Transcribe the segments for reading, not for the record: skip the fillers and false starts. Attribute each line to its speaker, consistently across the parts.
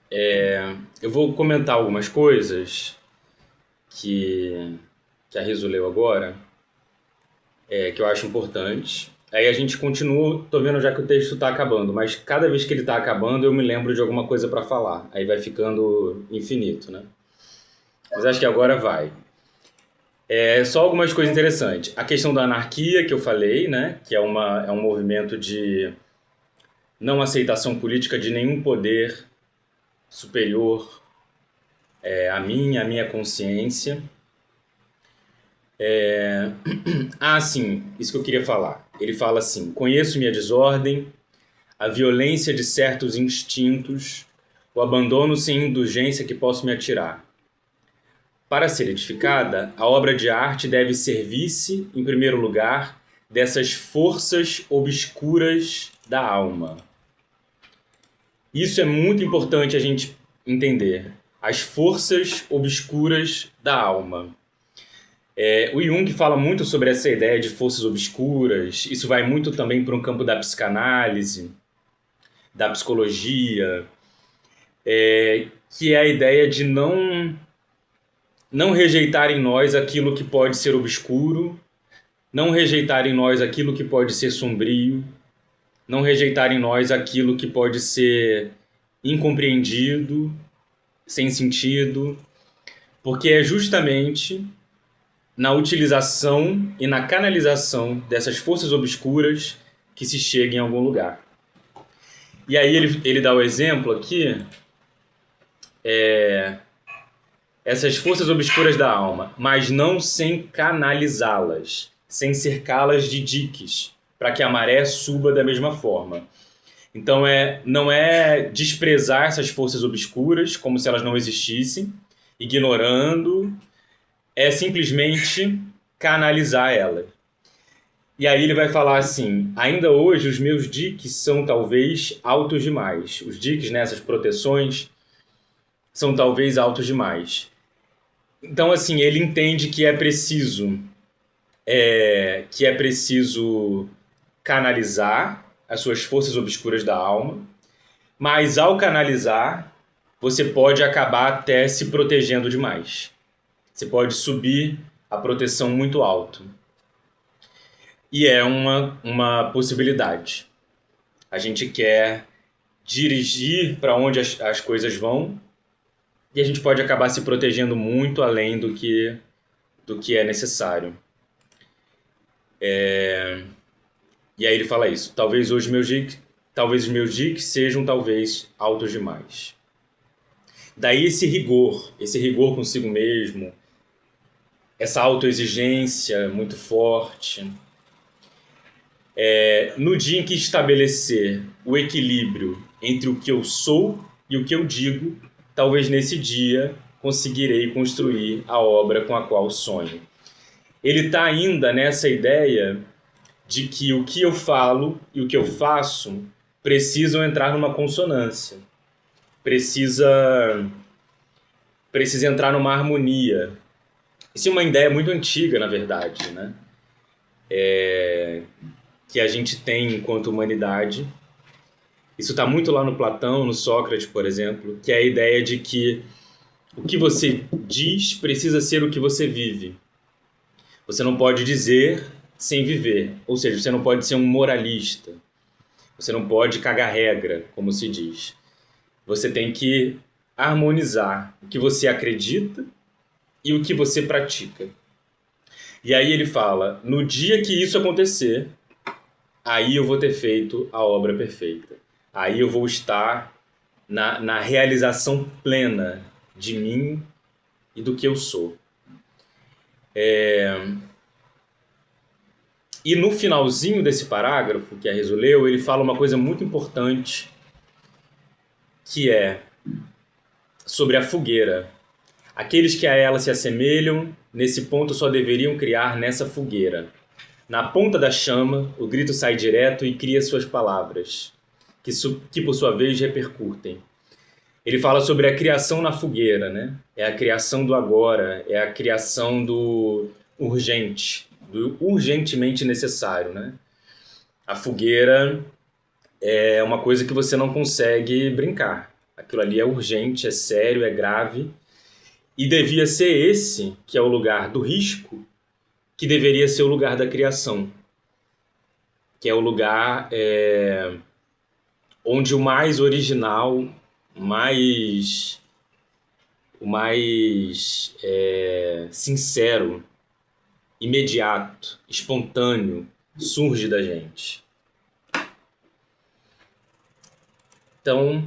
Speaker 1: Eu vou comentar algumas coisas que, que a Riso leu agora, que eu acho importante. Aí a gente continua, tô vendo já que o texto tá acabando, mas cada vez que ele tá acabando eu me lembro de alguma coisa para falar. Aí vai ficando infinito, né? Mas acho que agora vai. Só algumas coisas interessantes. A questão da anarquia que eu falei, né? Que é um movimento de não aceitação política de nenhum poder superior a mim, a minha consciência. Sim, isso que eu queria falar. Ele fala assim: conheço minha desordem, a violência de certos instintos, o abandono sem indulgência que posso me atirar. Para ser edificada, a obra de arte deve servir-se, em primeiro lugar, dessas forças obscuras da alma. Isso é muito importante a gente entender. As forças obscuras da alma. O Jung fala muito sobre essa ideia de forças obscuras. Isso vai muito também para um campo da psicanálise, da psicologia, que é a ideia de não rejeitar em nós aquilo que pode ser obscuro, não rejeitar em nós aquilo que pode ser sombrio, não rejeitar em nós aquilo que pode ser incompreendido, sem sentido, porque é justamente na utilização e na canalização dessas forças obscuras que se chega em algum lugar. E aí ele dá o exemplo aqui, essas forças obscuras da alma, mas não sem canalizá-las, sem cercá-las de diques, para que a maré suba da mesma forma. Então não é desprezar essas forças obscuras como se elas não existissem, ignorando, é simplesmente canalizar elas. E aí ele vai falar assim: ainda hoje os meus diques são talvez altos demais. Os diques, né, essas proteções, são talvez altos demais. Então, assim, ele entende que é preciso canalizar as suas forças obscuras da alma, mas ao canalizar, você pode acabar até se protegendo demais. Você pode subir a proteção muito alto. E é uma possibilidade. A gente quer dirigir para onde as coisas vão e a gente pode acabar se protegendo muito além do que é necessário. E aí ele fala isso. Talvez os meus diques sejam talvez altos demais. Daí esse rigor consigo mesmo, essa autoexigência muito forte. No dia em que estabelecer o equilíbrio entre o que eu sou e o que eu digo, talvez nesse dia conseguirei construir a obra com a qual sonho. Ele está ainda nessa ideia de que o que eu falo e o que eu faço precisam entrar numa consonância, precisa, precisa entrar numa harmonia. Isso é uma ideia muito antiga, na verdade, né? Que a gente tem enquanto humanidade. Isso está muito lá no Platão, no Sócrates, por exemplo, que é a ideia de que o que você diz precisa ser o que você vive. Você não pode dizer sem viver, ou seja, você não pode ser um moralista, você não pode cagar regra, como se diz. Você tem que harmonizar o que você acredita e o que você pratica. E aí ele fala, no dia que isso acontecer, aí eu vou ter feito a obra perfeita. Aí eu vou estar na realização plena de mim e do que eu sou. E no finalzinho desse parágrafo que a Riso leu, ele fala uma coisa muito importante, que é sobre a fogueira. Aqueles que a ela se assemelham, nesse ponto só deveriam criar nessa fogueira. Na ponta da chama, o grito sai direto e cria suas palavras, que por sua vez repercutem. Ele fala sobre a criação na fogueira, né? É a criação do agora, é a criação do urgente, do urgentemente necessário, né? A fogueira é uma coisa que você não consegue brincar. Aquilo ali é urgente, é sério, é grave. E devia ser esse, que é o lugar do risco, que deveria ser o lugar da criação. Que é o lugar onde o mais original, o mais sincero, imediato, espontâneo, surge da gente. Então,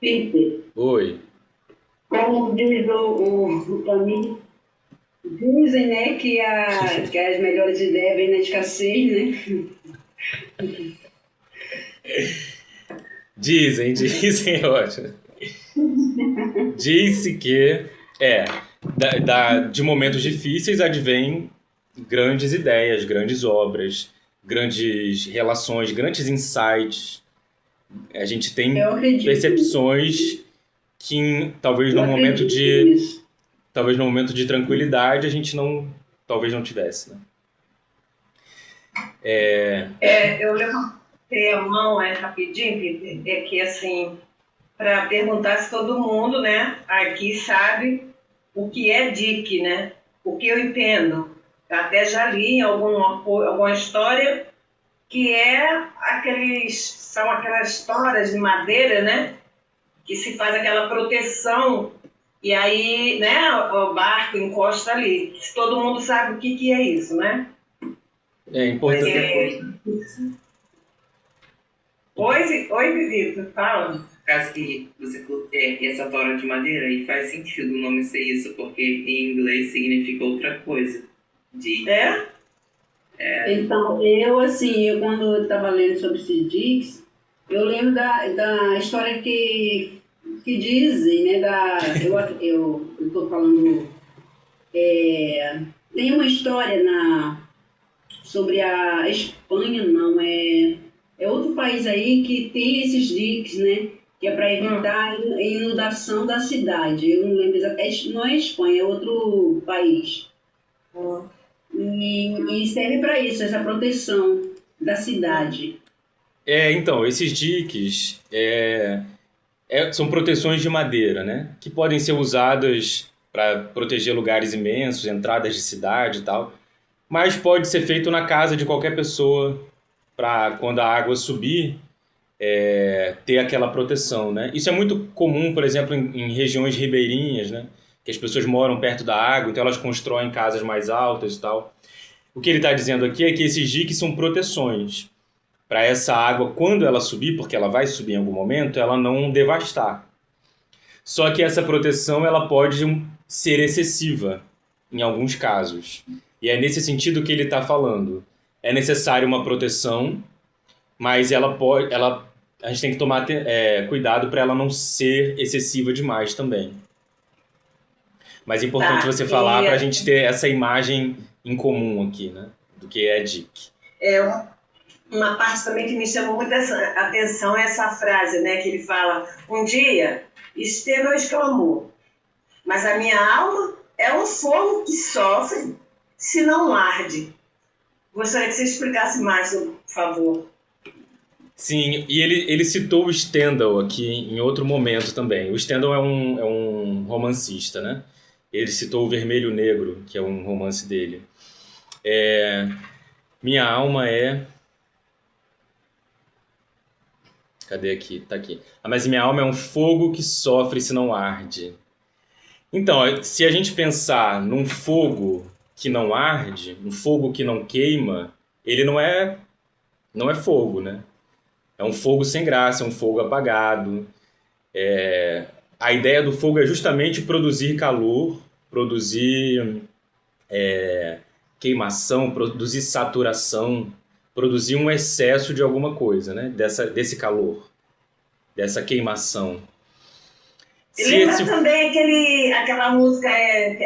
Speaker 2: Peter,
Speaker 1: oi.
Speaker 2: como diz o Camilo, dizem, né, que as melhores ideias vêm na escassez, né?
Speaker 1: Dizem, ótimo. Disse que de momentos difíceis advém grandes ideias, grandes obras, grandes relações, grandes insights. A gente tem
Speaker 2: Eu acredito,
Speaker 1: percepções que talvez
Speaker 2: eu acredito nisso.
Speaker 1: no momento de tranquilidade a gente talvez não tivesse, né?
Speaker 3: Eu levantei a mão rapidinho, Peter, é que assim, para perguntar se todo mundo, né, aqui sabe o que é DIC, né? O que eu entendo. Eu até já li em alguma história que são aquelas toras de madeira, né? Que se faz aquela proteção e aí, né, o barco encosta ali. Todo mundo sabe o que é isso, né?
Speaker 1: É importante.
Speaker 3: Oi, Vitor, fala.
Speaker 4: Caso que você essa tora de madeira, e faz sentido o nome ser isso, porque em inglês significa outra coisa.
Speaker 3: É?
Speaker 2: Então, quando estava lendo sobre esses dics, eu lembro da história que dizem, né, eu estou falando, tem uma história sobre a Espanha, não, é outro país aí que tem esses diques, né, que é para evitar a inundação da cidade. Eu não lembro exatamente, não é Espanha, é outro país. E serve para isso, essa proteção da cidade.
Speaker 1: Então, esses diques são proteções de madeira, né? Que podem ser usadas para proteger lugares imensos, entradas de cidade e tal. Mas pode ser feito na casa de qualquer pessoa para, quando a água subir, ter aquela proteção, né? Isso é muito comum, por exemplo, em regiões ribeirinhas, né? Que as pessoas moram perto da água, então elas constroem casas mais altas e tal. O que ele está dizendo aqui é que esses diques são proteções para essa água, quando ela subir, porque ela vai subir em algum momento, ela não devastar. Só que essa proteção ela pode ser excessiva em alguns casos. E é nesse sentido que ele está falando. É necessária uma proteção, mas a gente tem que tomar cuidado para ela não ser excessiva demais também. Mas é importante você falar para a gente ter essa imagem em comum aqui, né? Do que é DIC.
Speaker 3: Uma parte também que me chamou muita atenção é essa frase, né? Que ele fala: um dia Estevão exclamou, mas a minha alma é um fogo que sofre se não arde. Gostaria que você explicasse mais, por favor.
Speaker 1: Sim, e ele citou o Stendhal aqui em outro momento também. O Stendhal é um romancista, né? Ele citou o Vermelho e o Negro, que é um romance dele. Minha alma é... Cadê aqui? Tá aqui. Mas minha alma é um fogo que sofre se não arde. Então, se a gente pensar num fogo que não arde, um fogo que não queima, ele não é fogo, né? É um fogo sem graça, é um fogo apagado. A ideia do fogo é justamente produzir calor, produzir queimação, produzir saturação, produzir um excesso de alguma coisa, né? Desse calor, dessa queimação.
Speaker 3: Lembra também aquela música,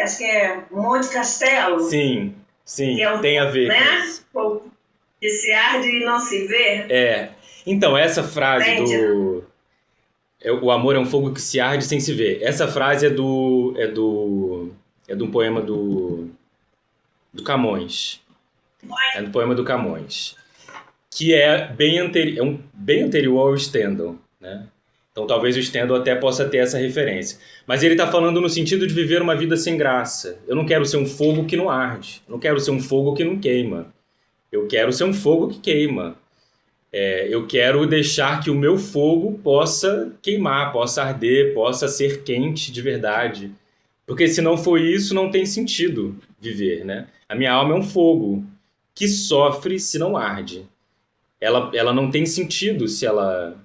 Speaker 3: acho que é Monte Castelo?
Speaker 1: Sim, tem a ver,
Speaker 3: né? Com isso. Que se arde e não se vê.
Speaker 1: Então, essa frase o amor é um fogo que se arde sem se ver. Essa frase é de um poema do Camões. É do poema do Camões. Que é bem anterior ao Stendhal, né? Então talvez o Stendhal até possa ter essa referência. Mas ele está falando no sentido de viver uma vida sem graça. Eu não quero ser um fogo que não arde. Eu não quero ser um fogo que não queima. Eu quero ser um fogo que queima. Eu quero deixar que o meu fogo possa queimar, possa arder, possa ser quente de verdade. Porque se não for isso, não tem sentido viver, né? A minha alma é um fogo que sofre se não arde. Ela não tem sentido se ela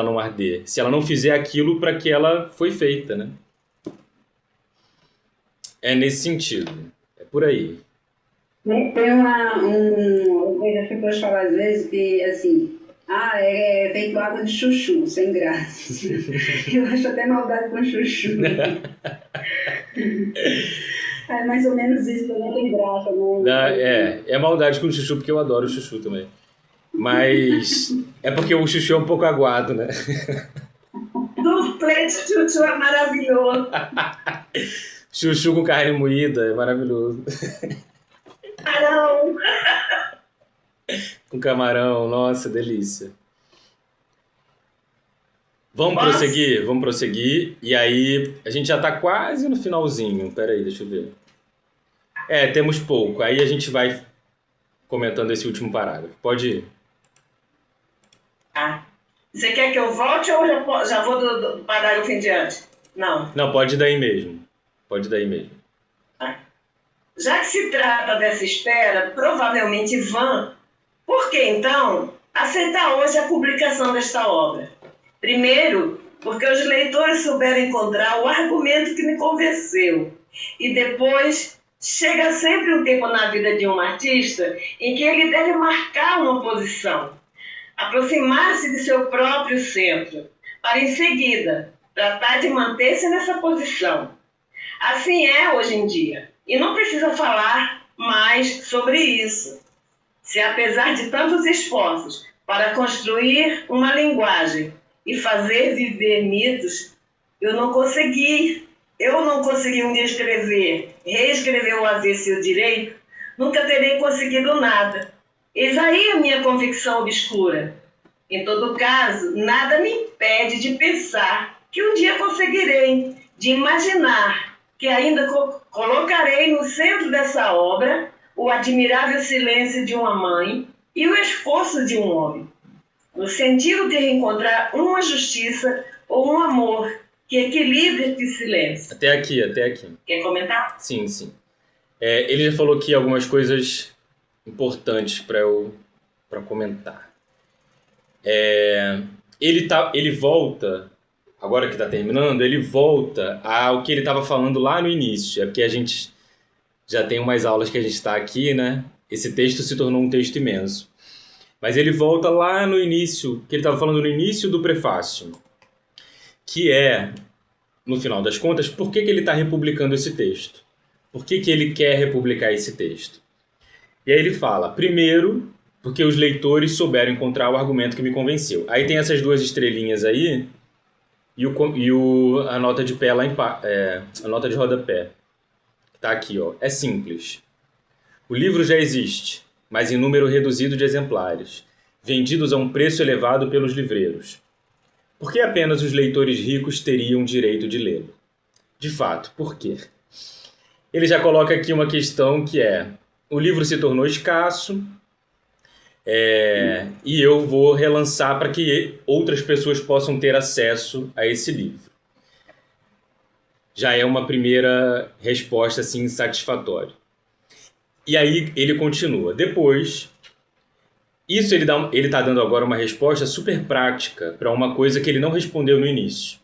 Speaker 1: não arder, se ela não fizer aquilo para que ela foi feita, né? É nesse sentido, é por aí.
Speaker 2: Tem as pessoas falam às vezes que, assim, é feito água de chuchu, sem graça. Eu acho até maldade com chuchu. É mais ou menos isso, não tem graça.
Speaker 1: É maldade com chuchu, porque eu adoro chuchu também. Mas é porque o chuchu é um pouco aguado, né?
Speaker 3: Duplê de chuchu é maravilhoso.
Speaker 1: Chuchu com carne moída é maravilhoso.
Speaker 3: Camarão.
Speaker 1: Com camarão, nossa, delícia. Vamos prosseguir. E aí, a gente já tá quase no finalzinho. Pera aí, deixa eu ver. Temos pouco. Aí a gente vai comentando esse último parágrafo. Pode ir.
Speaker 3: Você quer que eu volte ou já vou do parágrafo em diante? Não.
Speaker 1: Não, pode ir daí mesmo.
Speaker 3: Já que se trata dessa espera, provavelmente vã, por que então aceitar hoje a publicação desta obra? Primeiro, porque os leitores souberam encontrar o argumento que me convenceu. E depois, chega sempre um tempo na vida de um artista em que ele deve marcar uma posição, aproximar-se de seu próprio centro, para em seguida tratar de manter-se nessa posição. Assim é hoje em dia, e não precisa falar mais sobre isso. Se apesar de tantos esforços para construir uma linguagem e fazer viver mitos, eu não consegui um dia reescrever o avesso e o direito, nunca terei conseguido nada. Eis aí a minha convicção obscura. Em todo caso, nada me impede de pensar que um dia conseguirei, de imaginar que ainda colocarei no centro dessa obra o admirável silêncio de uma mãe e o esforço de um homem, no sentido de reencontrar uma justiça ou um amor que equilibre esse silêncio.
Speaker 1: Até aqui.
Speaker 3: Quer comentar?
Speaker 1: Sim. Ele já falou aqui algumas coisas importantes para comentar. Ele volta, agora que está terminando, ele volta ao que ele estava falando lá no início. É porque a gente já tem umas aulas que a gente está aqui, né? Esse texto se tornou um texto imenso. Mas ele volta lá no início, que ele estava falando no início do prefácio, que é, no final das contas, por que ele está republicando esse texto? Por que ele quer republicar esse texto? E aí ele fala, primeiro, porque os leitores souberam encontrar o argumento que me convenceu. Aí tem essas duas estrelinhas aí, e a nota de pé lá a nota de rodapé. Está aqui, ó. É simples. O livro já existe, mas em número reduzido de exemplares, vendidos a um preço elevado pelos livreiros. Por que apenas os leitores ricos teriam direito de lê-lo? De fato, por quê? Ele já coloca aqui uma questão que é: o livro se tornou escasso, e eu vou relançar para que outras pessoas possam ter acesso a esse livro. Já é uma primeira resposta assim, satisfatória. E aí ele continua. Depois, ele está dando agora uma resposta super prática para uma coisa que ele não respondeu no início.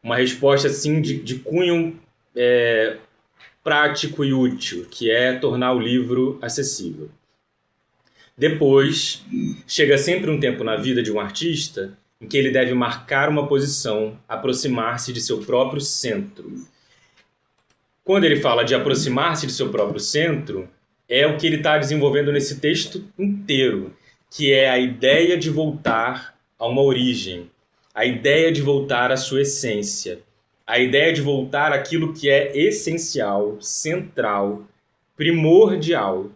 Speaker 1: Uma resposta assim, de cunho prático e útil, que é tornar o livro acessível. Depois, chega sempre um tempo na vida de um artista em que ele deve marcar uma posição, aproximar-se de seu próprio centro. Quando ele fala de aproximar-se de seu próprio centro, é o que ele está desenvolvendo nesse texto inteiro, que é a ideia de voltar a uma origem, a ideia de voltar à sua essência, a ideia de voltar àquilo que é essencial, central, primordial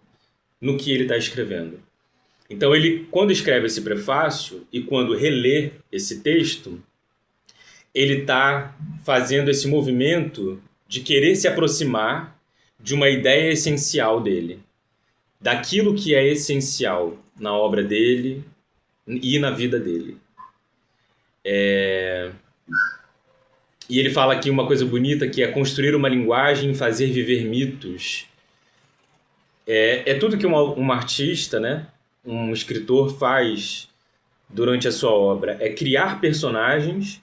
Speaker 1: no que ele está escrevendo. Então, ele, quando escreve esse prefácio e quando relê esse texto, ele está fazendo esse movimento de querer se aproximar de uma ideia essencial dele, daquilo que é essencial na obra dele e na vida dele. E ele fala aqui uma coisa bonita, que é construir uma linguagem e fazer viver mitos. É tudo que um artista, né, um escritor faz durante a sua obra. É criar personagens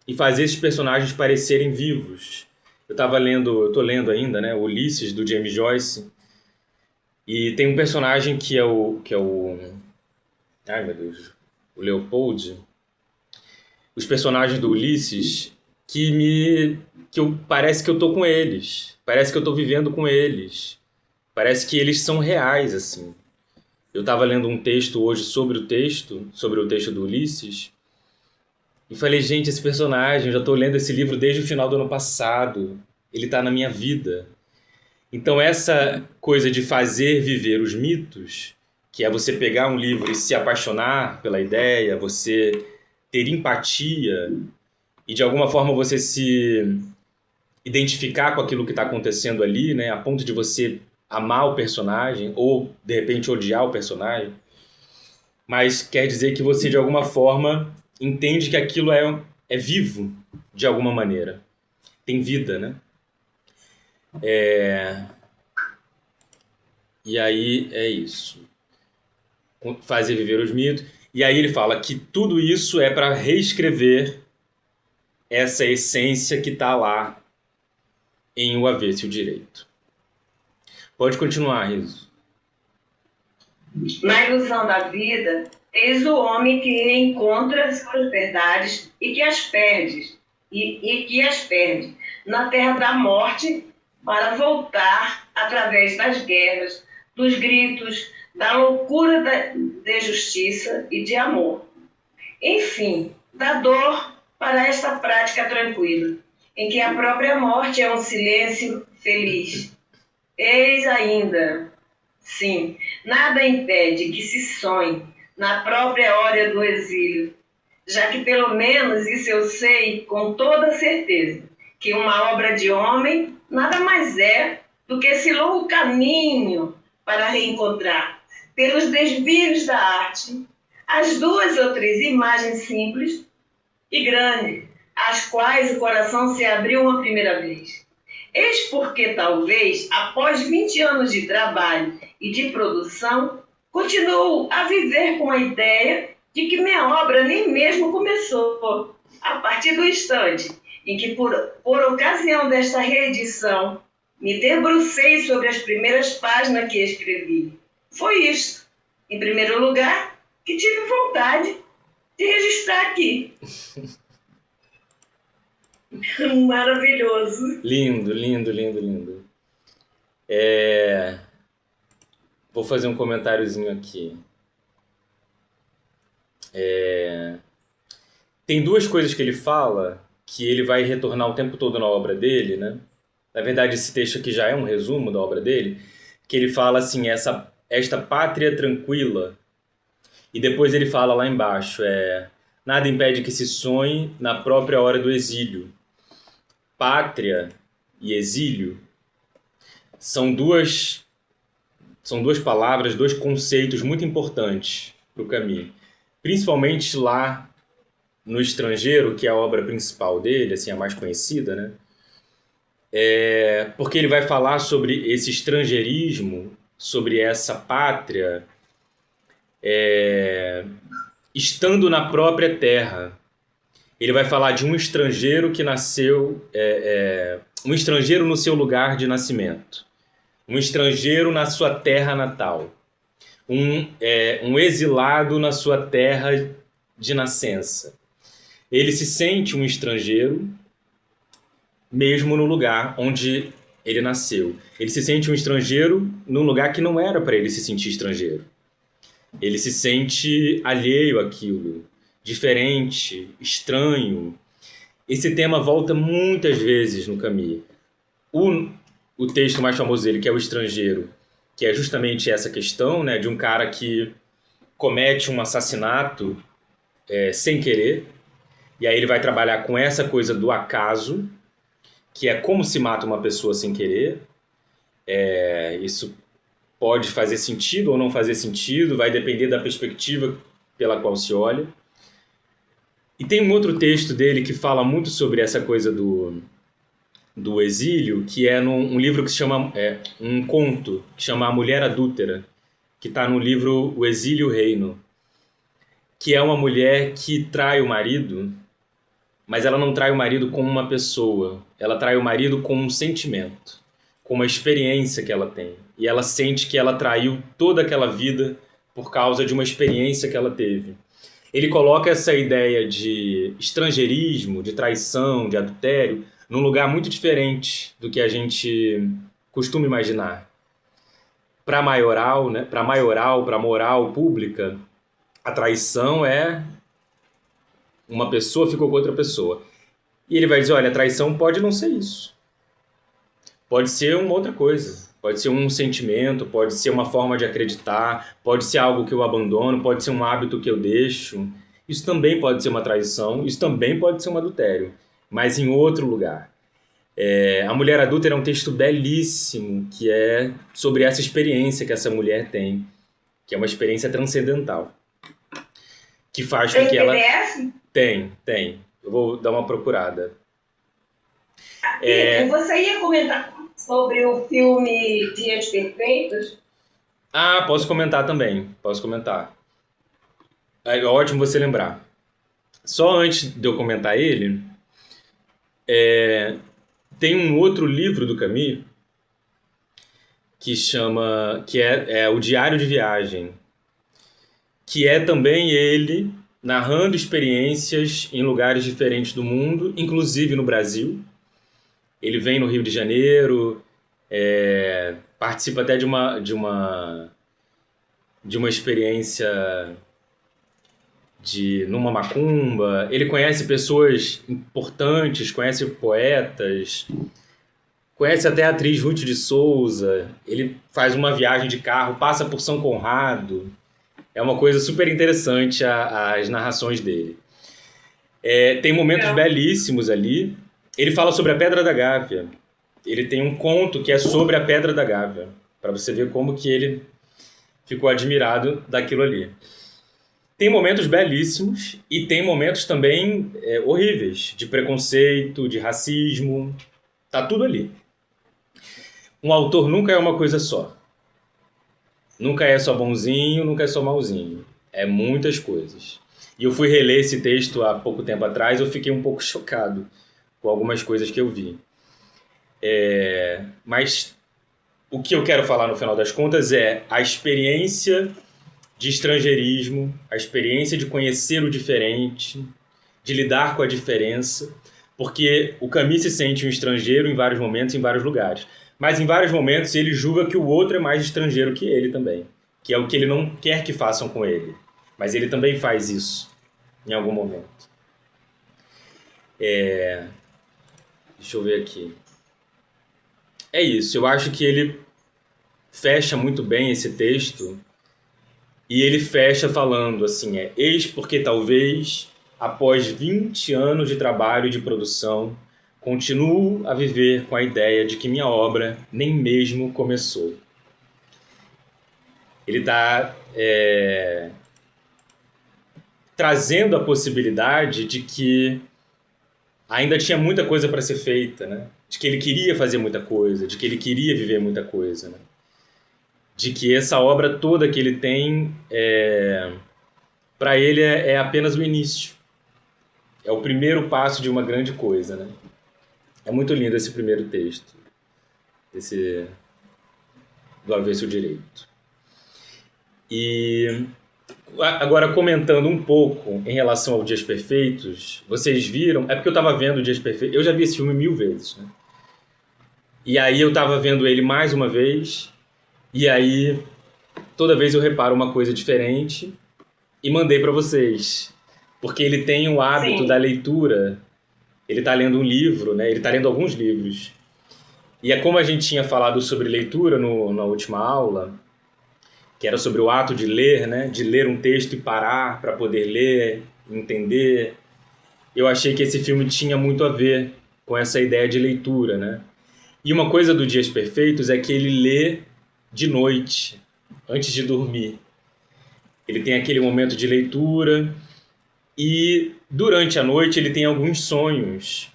Speaker 1: e fazer esses personagens parecerem vivos. Eu tô lendo ainda, né, Ulisses, do James Joyce, e tem um personagem que é o ai, meu Deus, o Leopold. Os personagens do Ulisses parece que eu tô com eles, parece que eu tô vivendo com eles, parece que eles são reais, assim. Eu estava lendo um texto hoje sobre o texto do Ulisses, e falei, gente, esse personagem, eu já tô lendo esse livro desde o final do ano passado, ele tá na minha vida. Então essa coisa de fazer viver os mitos, que é você pegar um livro e se apaixonar pela ideia, você ter empatia e de alguma forma você se identificar com aquilo que está acontecendo ali, né, a ponto de você amar o personagem ou de repente odiar o personagem, mas quer dizer que você de alguma forma entende que aquilo é vivo de alguma maneira, tem vida, né? E aí é isso, fazer viver os mitos. E aí ele fala que tudo isso é para reescrever essa essência que está lá em O Avesso e o Direito. Pode continuar, Riso.
Speaker 3: Na ilusão da vida, eis o homem que reencontra suas verdades e que as perde, na terra da morte, para voltar através das guerras, dos gritos, da loucura de justiça e de amor. Enfim, da dor para esta prática tranquila, em que a própria morte é um silêncio feliz. Eis ainda, sim, nada impede que se sonhe na própria hora do exílio, já que pelo menos isso eu sei com toda certeza, que uma obra de homem nada mais é do que esse longo caminho para reencontrar, pelos desvios da arte, as 2 ou 3 imagens simples e grandes, às quais o coração se abriu uma primeira vez. Eis porque, talvez, após 20 anos de trabalho e de produção, continuo a viver com a ideia de que minha obra nem mesmo começou, a partir do instante em que, por ocasião desta reedição, me debrucei sobre as primeiras páginas que escrevi. Foi isto, em primeiro lugar, que tive vontade de registrar aqui. Maravilhoso.
Speaker 1: Lindo, lindo, lindo, lindo. Vou fazer um comentáriozinho aqui. Tem 2 coisas que ele fala que ele vai retornar o tempo todo na obra dele, né? Na verdade, esse texto aqui já é um resumo da obra dele, que ele fala assim, esta pátria tranquila, e depois ele fala lá embaixo, nada impede que se sonhe na própria hora do exílio. Pátria e exílio são duas palavras, 2 conceitos muito importantes para o Camus. Principalmente lá no Estrangeiro, que é a obra principal dele, assim, a mais conhecida, né? Porque ele vai falar sobre esse estrangeirismo, sobre essa pátria, estando na própria terra. Ele vai falar de um estrangeiro que nasceu, um estrangeiro no seu lugar de nascimento, um estrangeiro na sua terra natal, um exilado na sua terra de nascença. Ele se sente um estrangeiro mesmo no lugar onde ele nasceu. Ele se sente um estrangeiro num lugar que não era para ele se sentir estrangeiro. Ele se sente alheio àquilo, diferente, estranho. Esse tema volta muitas vezes no Camus. O texto mais famoso dele, que é O Estrangeiro, que é justamente essa questão, né, de um cara que comete um assassinato sem querer, E aí ele vai trabalhar com essa coisa do acaso, que é como se mata uma pessoa sem querer. Isso pode fazer sentido ou não fazer sentido, vai depender da perspectiva pela qual se olha. E tem um outro texto dele que fala muito sobre essa coisa do exílio, que é num livro que se chama, um conto, que chama A Mulher Adúltera, que está no livro O Exílio e o Reino, que é uma mulher que trai o marido, mas ela não trai o marido como uma pessoa, ela trai o marido com um sentimento, com uma experiência que ela tem. E ela sente que ela traiu toda aquela vida por causa de uma experiência que ela teve. Ele coloca essa ideia de estrangeirismo, de traição, de adultério, num lugar muito diferente do que a gente costuma imaginar. Para maioral, né? Para moral pública, a traição é uma pessoa ficou com outra pessoa. E ele vai dizer, olha, a traição pode não ser isso. Pode ser uma outra coisa. Pode ser um sentimento, pode ser uma forma de acreditar, pode ser algo que eu abandono, pode ser um hábito que eu deixo. Isso também pode ser uma traição, isso também pode ser um adultério, mas em outro lugar. A Mulher Adúltera é um texto belíssimo, que é sobre essa experiência que essa mulher tem, que é uma experiência transcendental, que faz com
Speaker 3: Tem
Speaker 1: que ela...
Speaker 3: PDF?
Speaker 1: Tem. Eu vou dar uma procurada.
Speaker 3: Você ia comentar sobre o filme Dias Perfeitos?
Speaker 1: Ah, posso comentar também. Posso comentar. É ótimo você lembrar. Só antes de eu comentar ele, tem um outro livro do Camus que é O Diário de Viagem, que é também ele narrando experiências em lugares diferentes do mundo, inclusive no Brasil. Ele vem no Rio de Janeiro, participa até de uma experiência numa macumba. Ele conhece pessoas importantes, conhece poetas, conhece até a atriz Ruth de Souza. Ele faz uma viagem de carro, passa por São Conrado. É uma coisa super interessante as narrações dele. Tem momentos belíssimos ali. Ele fala sobre a Pedra da Gávea. Ele tem um conto que é sobre a Pedra da Gávea, para você ver como que ele ficou admirado daquilo ali. Tem momentos belíssimos e tem momentos também horríveis, de preconceito, de racismo. Tá tudo ali. Um autor nunca é uma coisa só. Nunca é só bonzinho, nunca é só malzinho. É muitas coisas. E eu fui reler esse texto há pouco tempo atrás, eu fiquei um pouco chocado com algumas coisas que eu vi. Mas o que eu quero falar no final das contas é a experiência de estrangeirismo, a experiência de conhecer o diferente, de lidar com a diferença, porque o Camus se sente um estrangeiro em vários momentos, em vários lugares. Mas em vários momentos ele julga que o outro é mais estrangeiro que ele também, que é o que ele não quer que façam com ele. Mas ele também faz isso em algum momento. Deixa eu ver aqui. É isso, eu acho que ele fecha muito bem esse texto e ele fecha falando assim, eis porque talvez, após 20 anos de trabalho e de produção, continuo a viver com a ideia de que minha obra nem mesmo começou. Ele está trazendo a possibilidade de que ainda tinha muita coisa para ser feita, né? De que ele queria fazer muita coisa, de que ele queria viver muita coisa, né? De que essa obra toda que ele tem, para ele é apenas o início. É o primeiro passo de uma grande coisa, né? É muito lindo esse primeiro texto, do Avesso ao Direito. E agora, comentando um pouco em relação ao Dias Perfeitos, vocês viram... É porque eu estava vendo Dias Perfeitos... Eu já vi esse filme 1000 vezes, né? E aí eu estava vendo ele mais uma vez, e aí toda vez eu reparo uma coisa diferente e mandei para vocês. Porque ele tem o hábito da leitura, ele está lendo um livro, né? Ele está lendo alguns livros. E é como a gente tinha falado sobre leitura na última aula, que era sobre o ato de ler, né? De ler um texto e parar para poder ler, entender. eu achei que esse filme tinha muito a ver com essa ideia de leitura, né? E uma coisa do Dias Perfeitos é que ele lê de noite, antes de dormir. Ele tem aquele momento de leitura e durante a noite ele tem alguns sonhos,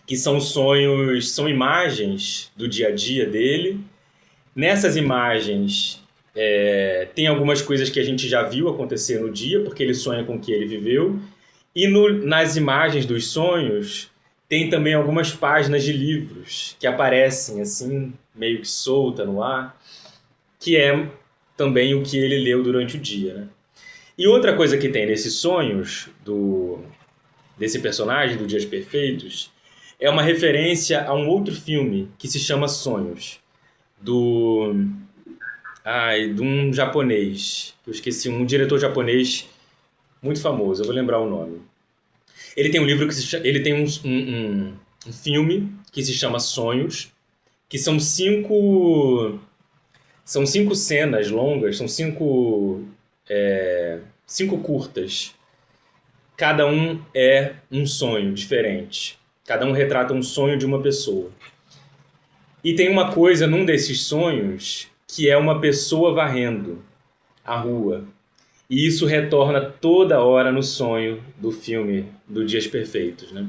Speaker 1: que são sonhos, são imagens do dia a dia dele. Nessas imagens tem algumas coisas que a gente já viu acontecer no dia, porque ele sonha com o que ele viveu. E nas imagens dos sonhos tem também algumas páginas de livros que aparecem assim, meio que solta no ar, que é também o que ele leu durante o dia, né? E outra coisa que tem nesses sonhos desse personagem, do Dias Perfeitos, é uma referência a um outro filme que se chama Sonhos, de um japonês, eu esqueci, um diretor japonês muito famoso, eu vou lembrar o nome. Ele tem um livro ele tem um filme que se chama Sonhos, que são cinco cenas longas, são cinco curtas. Cada um é um sonho diferente. Cada um retrata um sonho de uma pessoa. E tem uma coisa num desses sonhos que é uma pessoa varrendo a rua. E isso retorna toda hora no sonho do filme do Dias Perfeitos, né?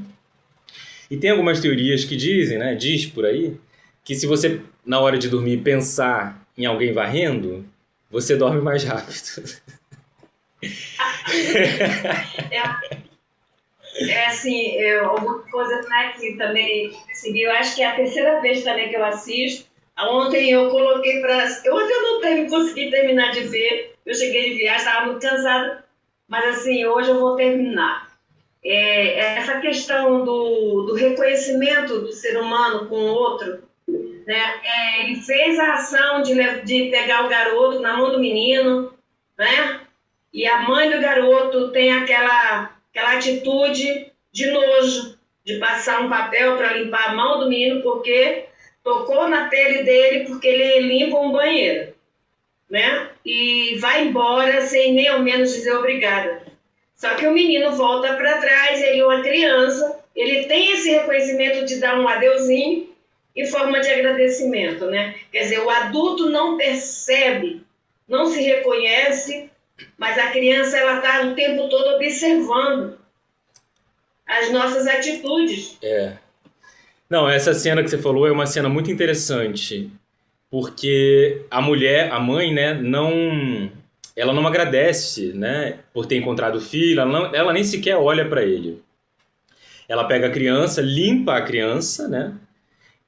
Speaker 1: E tem algumas teorias que dizem, né, diz por aí, que se você, na hora de dormir, pensar em alguém varrendo, você dorme mais rápido.
Speaker 3: Alguma coisa, né, que também percebi, eu acho que é a terceira vez também que eu assisto. Ontem eu coloquei ontem eu não consegui terminar de ver, eu cheguei de viagem, estava muito cansada, mas assim, hoje eu vou terminar. Essa questão do reconhecimento do ser humano com o outro, né? Ele fez a ação de pegar o garoto na mão do menino, né? E a mãe do garoto tem aquela atitude de nojo, de passar um papel para limpar a mão do menino porque tocou na pele dele, porque ele limpa um banheiro, né? E vai embora sem nem ao menos dizer obrigada. Só que o menino volta para trás, ele é uma criança, ele tem esse reconhecimento de dar um adeuzinho em forma de agradecimento, né? Quer dizer, o adulto não percebe, não se reconhece, mas a criança ela está o tempo todo observando as nossas atitudes.
Speaker 1: Não, essa cena que você falou é uma cena muito interessante, porque a mãe, né, ela não agradece, né, por ter encontrado o filho, ela nem sequer olha para ele. Ela pega a criança, limpa a criança, né,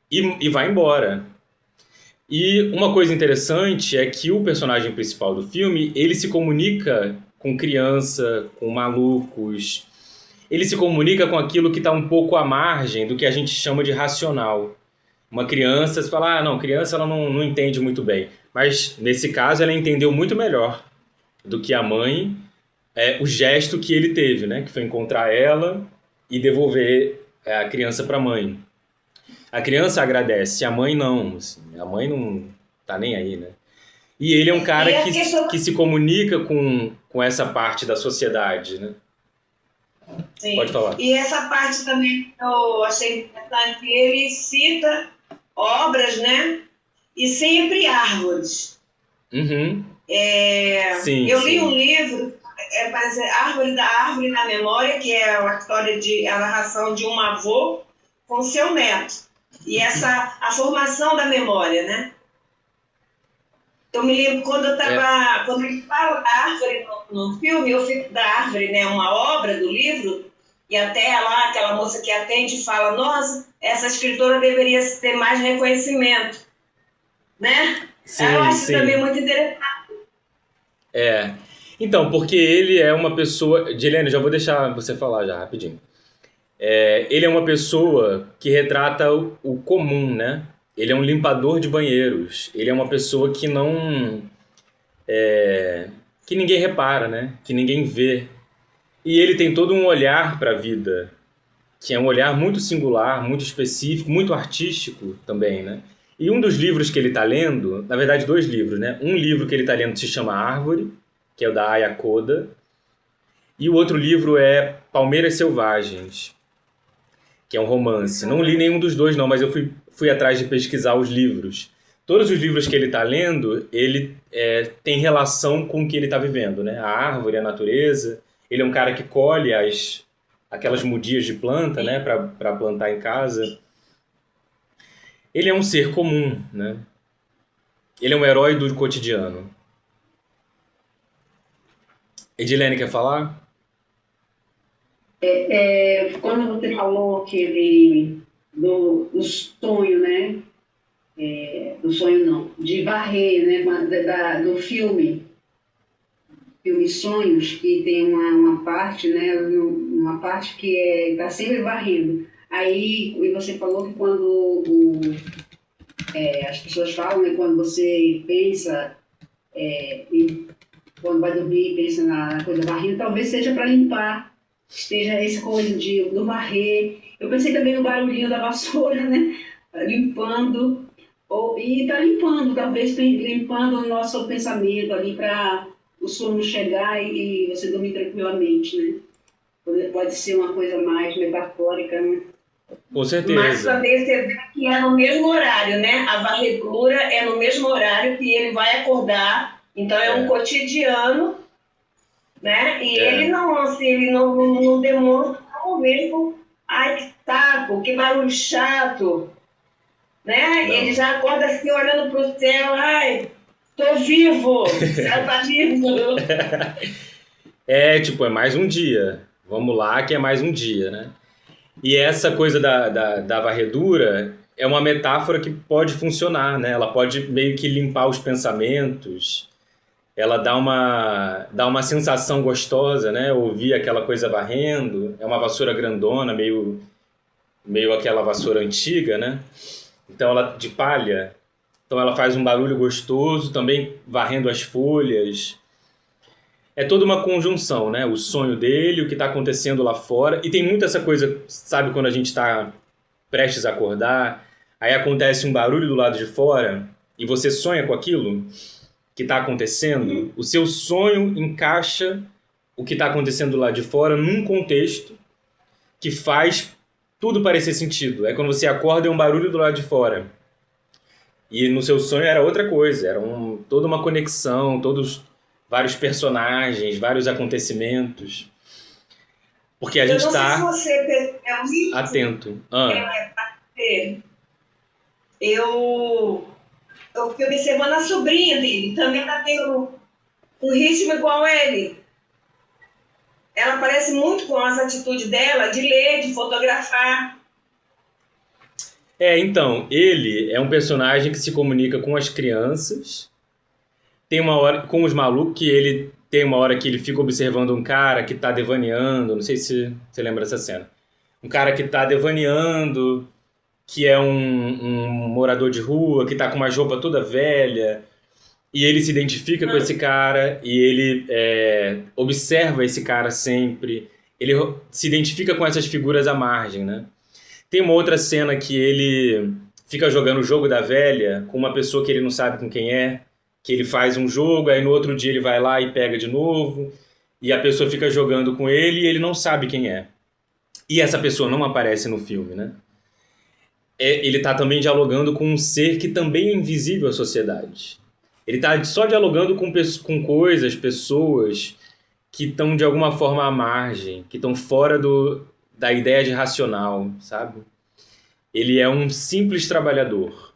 Speaker 1: e vai embora. E uma coisa interessante é que o personagem principal do filme, ele se comunica com criança, com malucos. Ele se comunica com aquilo que está um pouco à margem do que a gente chama de racional. Uma criança, você fala, não, criança ela não entende muito bem. Mas, nesse caso, ela entendeu muito melhor do que a mãe o gesto que ele teve, né? Que foi encontrar ela e devolver a criança para a mãe. A criança agradece, a mãe não. Assim, a mãe não tá nem aí, né? E ele é um cara que se comunica com essa parte da sociedade, né?
Speaker 3: Sim.
Speaker 1: Pode falar.
Speaker 3: E essa parte também eu achei importante, que ele cita obras, né? E sempre árvores.
Speaker 1: Uhum.
Speaker 3: Sim, eu li um livro, parece Árvore da Memória, que é a história a narração de um avô com seu neto. E a formação da memória, né? Eu me lembro quando quando ele fala da árvore no filme, eu fico da árvore, né? Uma obra do livro, e até lá, aquela moça que atende fala, nossa, essa escritora deveria ter mais reconhecimento, né?
Speaker 1: Sim,
Speaker 3: eu acho também muito interessante.
Speaker 1: Então, porque ele é uma pessoa... Dilene, já vou deixar você falar já, rapidinho. Ele é uma pessoa que retrata o comum, né? Ele é um limpador de banheiros. Ele é uma pessoa que não... que ninguém repara, né? Que ninguém vê. E ele tem todo um olhar para a vida, que é um olhar muito singular, muito específico, muito artístico também, né? E um dos livros que ele está lendo, na verdade 2 livros, né? Um livro que ele está lendo se chama Árvore, que é o da Aya Koda, e o outro livro é Palmeiras Selvagens, que é um romance. Não li nenhum dos dois, não, mas eu fui atrás de pesquisar os livros. Todos os livros que ele está lendo, ele tem relação com o que ele está vivendo, né? A árvore, a natureza. Ele é um cara que colhe aquelas mudias de planta, né? Para plantar em casa. Ele é um ser comum, né? Ele é um herói do cotidiano. Edilene, quer falar?
Speaker 2: Quando você falou do sonho, né? Do sonho não, de varrer, né? Do filme Sonhos, que tem uma parte, né? Uma parte que está sempre varrendo. Aí, e você falou que quando as pessoas falam, né? Quando você pensa, quando vai dormir, pensa na coisa varrendo, talvez seja para limpar. Seja essa coisa do varrer. Eu pensei também no barulhinho da vassoura, né? Limpando. E está limpando, talvez limpando o nosso pensamento ali para o sono chegar e você dormir tranquilamente, né? Pode ser uma coisa mais metafórica, né?
Speaker 1: Com certeza.
Speaker 3: Mas também você vê que é no mesmo horário, né? A varredura é no mesmo horário que ele vai acordar. Então é um cotidiano, né? E ele não demonstra mesmo, ai, que saco, que barulho chato, né? E ele já acorda assim, olhando pro céu, ai, tô vivo, já tá vivo.
Speaker 1: É mais um dia. Vamos lá, que é mais um dia, né? E essa coisa da varredura é uma metáfora que pode funcionar, né? Ela pode meio que limpar os pensamentos. Ela dá uma sensação gostosa, né? Ouvir aquela coisa varrendo. É uma vassoura grandona, meio aquela vassoura antiga, né? Então ela de palha. Então ela faz um barulho gostoso, também varrendo as folhas. É toda uma conjunção, né? O sonho dele, o que está acontecendo lá fora. E tem muito essa coisa, sabe, quando a gente está prestes a acordar, aí acontece um barulho do lado de fora e você sonha com aquilo que está acontecendo, o seu sonho encaixa o que está acontecendo lá de fora num contexto que faz tudo parecer sentido. É quando você acorda é um barulho do lado de fora. E no seu sonho era outra coisa, era toda uma conexão, vários personagens, vários acontecimentos. Porque a gente está atento.
Speaker 3: Eu fiquei observando a sobrinha dele, também está tendo um ritmo igual a ele. Ela parece muito com as atitudes dela, de ler, de fotografar.
Speaker 1: Então, ele é um personagem que se comunica com as crianças. Tem uma hora, com os malucos, que ele tem uma hora que ele fica observando um cara que está devaneando, não sei se você lembra dessa cena. Um cara que está devaneando, que é um morador de rua, que está com uma roupa toda velha, e ele se identifica com esse cara, e ele observa esse cara sempre, ele se identifica com essas figuras à margem, né? Tem uma outra cena que ele fica jogando o jogo da velha com uma pessoa que ele não sabe com quem é, que ele faz um jogo, aí no outro dia ele vai lá e pega de novo, e a pessoa fica jogando com ele e ele não sabe quem é. E essa pessoa não aparece no filme, né? Ele está também dialogando com um ser que também é invisível à sociedade. Ele está só dialogando com coisas, pessoas que estão de alguma forma à margem, que estão fora da ideia de racional, sabe? Ele é um simples trabalhador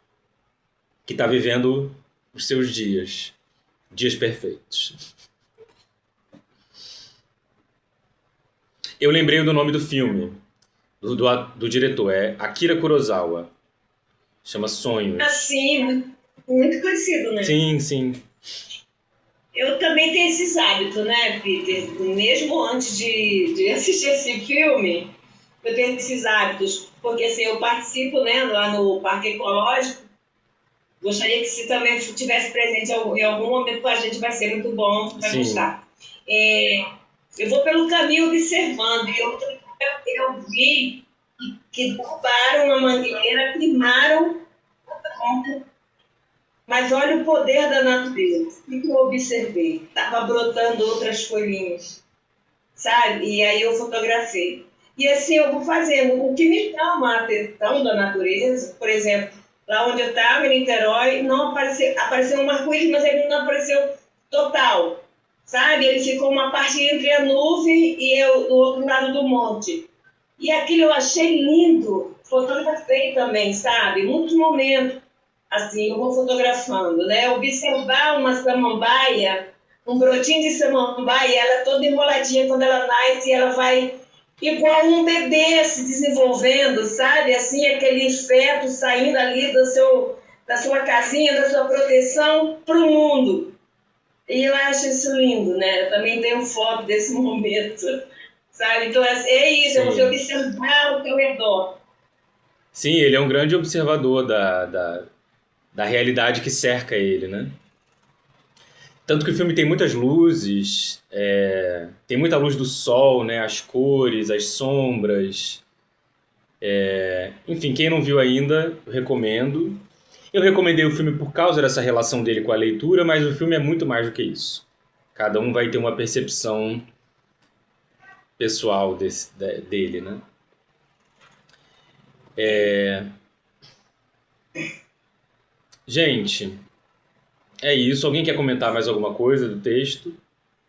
Speaker 1: que está vivendo os seus dias perfeitos. Eu lembrei do nome do filme, do diretor, é Akira Kurosawa. Chama Sonhos.
Speaker 3: Assim, muito conhecido, né?
Speaker 1: Sim, sim.
Speaker 3: Eu também tenho esses hábitos, né, Peter? Mesmo antes de assistir esse filme, eu tenho esses hábitos, porque assim, eu participo, né, lá no Parque Ecológico. Gostaria que se também estivesse presente em algum momento com a gente, vai ser muito bom, vai gostar. Eu vou pelo caminho observando, e eu vi que derrubaram uma mangueira, queimaram o tronco. Mas olha o poder da natureza. O que eu observei? Estava brotando outras folhinhas. sabe? E aí eu fotografei. E assim eu vou fazendo. O que me chama a atenção da natureza, por exemplo, lá onde eu estava, em Niterói, não apareceu um arco-íris, mas ele não apareceu total, sabe? Ele ficou uma parte entre a nuvem e eu do outro lado do monte. E aquilo eu achei lindo, fotografei também, sabe? Muitos momentos, assim, eu vou fotografando, né? Observar uma samambaia, um brotinho de samambaia, ela toda enroladinha quando ela nasce, ela vai igual um bebê se desenvolvendo, sabe? Assim, aquele feto saindo ali da sua casinha, da sua proteção para o mundo. E eu acho isso lindo, né? Eu também tenho foto desse momento, sabe? Então é isso, é você
Speaker 1: Sim.
Speaker 3: observar ao teu redor.
Speaker 1: Sim, ele é um grande observador da realidade que cerca ele, né? Tanto que o filme tem muitas luzes, tem muita luz do sol, né? As cores, as sombras. Enfim, quem não viu ainda, eu recomendo. Eu recomendei o filme por causa dessa relação dele com a leitura, mas o filme é muito mais do que isso. Cada um vai ter uma percepção pessoal dele, né? Gente, é isso. Alguém quer comentar mais alguma coisa do texto?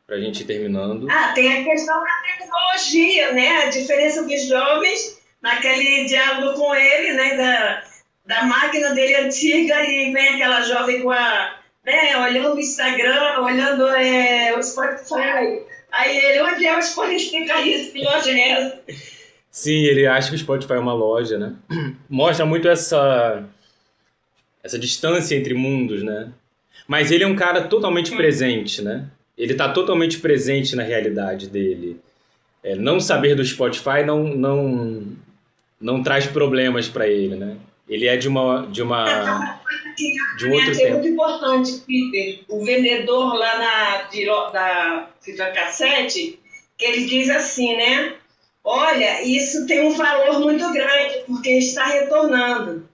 Speaker 1: Pra gente ir terminando.
Speaker 3: Ah, tem a questão da tecnologia, né? A diferença dos jovens naquele diálogo com ele, né? Da máquina dele antiga e vem aquela jovem com né? Olhando o Instagram, olhando o Spotify. Aí ele, onde é o Spotify? Que loja é essa?
Speaker 1: Sim, ele acha que o Spotify é uma loja, né? Mostra muito essa distância entre mundos, né? Mas ele é um cara totalmente presente, né? Ele tá totalmente presente na realidade dele. Não saber do Spotify não traz problemas para ele, né? Ele é de um outro
Speaker 3: É
Speaker 1: tempo.
Speaker 3: muito importante, Peter, o vendedor lá da fita cassete, que ele diz assim, né? Olha, isso tem um valor muito grande, porque está retornando.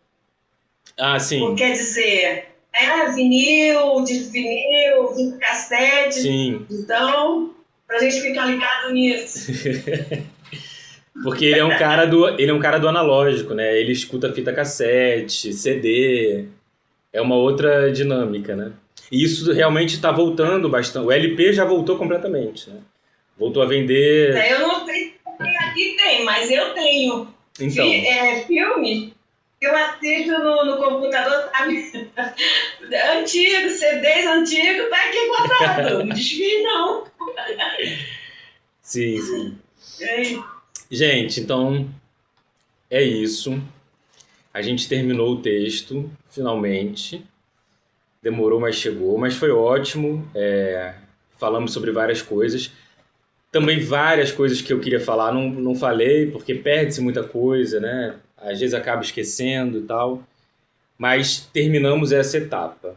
Speaker 1: Ah, sim.
Speaker 3: Quer dizer, vinil, de cassete.
Speaker 1: Sim.
Speaker 3: Então, pra gente ficar ligado nisso.
Speaker 1: Porque ele é um cara do analógico, né? Ele escuta fita cassete, CD. É uma outra dinâmica, né? E isso realmente está voltando bastante. O LP já voltou completamente, né? Voltou a vender.
Speaker 3: Eu não sei se aqui tem, mas eu tenho.
Speaker 1: Então.
Speaker 3: Filme que eu assisto no computador, sabe? Antigo, CDs antigos, tá aqui guardado. Não desfio, não.
Speaker 1: Sim, sim. Gente, então é isso. A gente terminou o texto, finalmente. Demorou, mas chegou. Mas foi ótimo. Falamos sobre várias coisas. Também várias coisas que eu queria falar, não falei, porque perde-se muita coisa, né? Às vezes acaba esquecendo e tal. Mas terminamos essa etapa.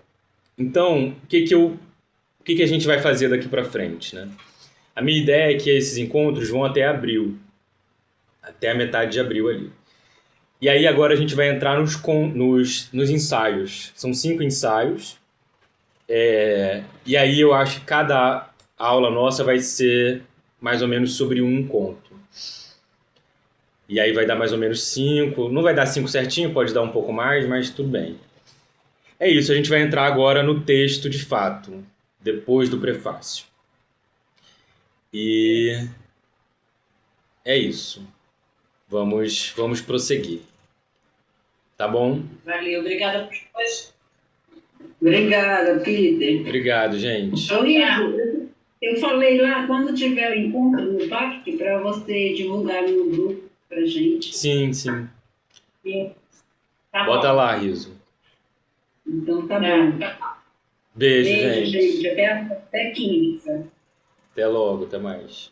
Speaker 1: Então, o que a gente vai fazer daqui para frente, né? A minha ideia é que esses encontros vão até abril. Até a metade de abril ali. E aí agora a gente vai entrar nos ensaios. São 5 ensaios. E aí eu acho que cada aula nossa vai ser mais ou menos sobre um conto. E aí vai dar mais ou menos 5. Não vai dar 5 certinho, pode dar um pouco mais, mas tudo bem. É isso, a gente vai entrar agora no texto de fato, depois do prefácio. E é isso. Vamos prosseguir. Tá bom?
Speaker 3: Valeu, obrigada por depois.
Speaker 2: Obrigada, Peter.
Speaker 1: Obrigado, gente.
Speaker 2: Amigo, eu falei lá, quando tiver o encontro no PAC, para você divulgar no grupo pra gente.
Speaker 1: Sim, sim.
Speaker 3: Tá
Speaker 1: Bota
Speaker 3: bom.
Speaker 1: lá, Riso.
Speaker 2: Então tá bom.
Speaker 1: Beijo, gente.
Speaker 2: Até quinta.
Speaker 1: Até logo, até mais.